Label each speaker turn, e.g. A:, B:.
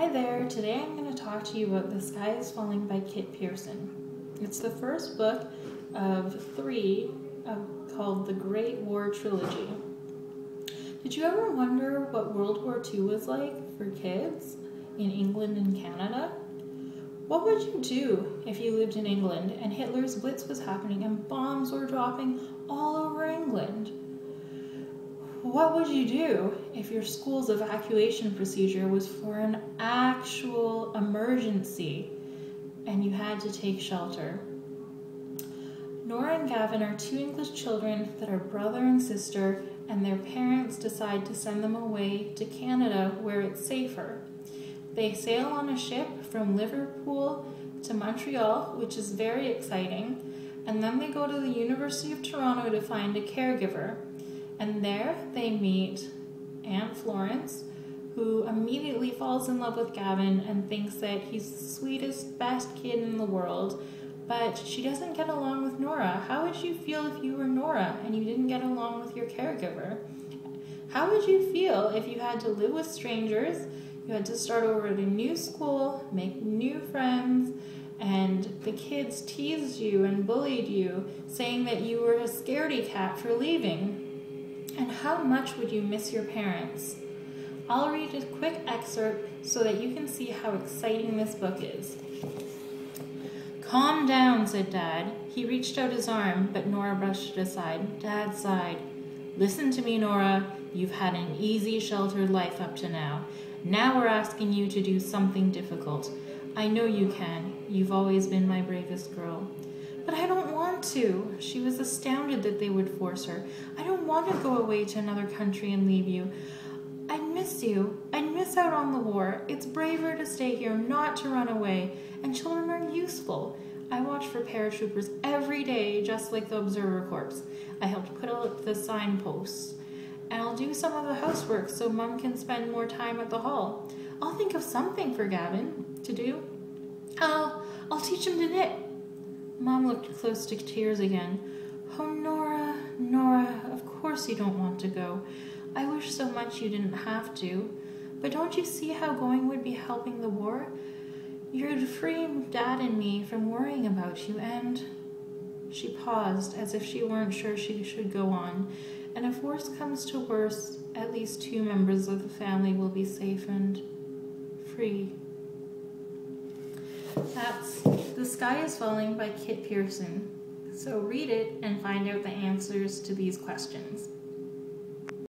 A: Hi there, today I'm going to talk to you about The Sky is Falling by Kit Pearson. It's the first book of three called The Great War Trilogy. Did you ever wonder what World War II was like for kids in England and Canada? What would you do if you lived in England and Hitler's Blitz was happening and bombs were dropping all over England? What would you do if your school's evacuation procedure was for an actual emergency and you had to take shelter? Nora and Gavin are two English children that are brother and sister, and their parents decide to send them away to Canada where it's safer. They sail on a ship from Liverpool to Montreal, which is very exciting, and then they go to the University of Toronto to find a caregiver. And there they meet Aunt Florence, who immediately falls in love with Gavin and thinks that he's the sweetest, best kid in the world, but she doesn't get along with Nora. How would you feel if you were Nora and you didn't get along with your caregiver? How would you feel if you had to live with strangers, you had to start over at a new school, make new friends, and the kids teased you and bullied you, saying that you were a scaredy cat for leaving? And how much would you miss your parents? I'll read a quick excerpt so that you can see how exciting this book is. "Calm down," said Dad. He reached out his arm, but Nora brushed it aside. Dad sighed. "Listen to me, Nora. You've had an easy, sheltered life up to now. Now we're asking you to do something difficult. I know you can. You've always been my bravest girl." "But I don't want to." She was astounded that they would force her. "I don't want to go away to another country and leave you. I'd miss you. I'd miss out on the war. It's braver to stay here, not to run away. And children are useful. I watch for paratroopers every day, just like the Observer Corps. I helped put up the signposts. And I'll do some of the housework so Mom can spend more time at the hall. I'll think of something for Gavin to do. I'll teach him to knit." Mom looked close to tears again. "Oh, Nora, of course you don't want to go. I wish so much you didn't have to. But don't you see how going would be helping the war? You'd free Dad and me from worrying about you, and..." She paused, as if she weren't sure she should go on. "And if worse comes to worse, at least two members of the family will be safe and free." That's The Sky is Falling by Kit Pearson. So read it and find out the answers to these questions.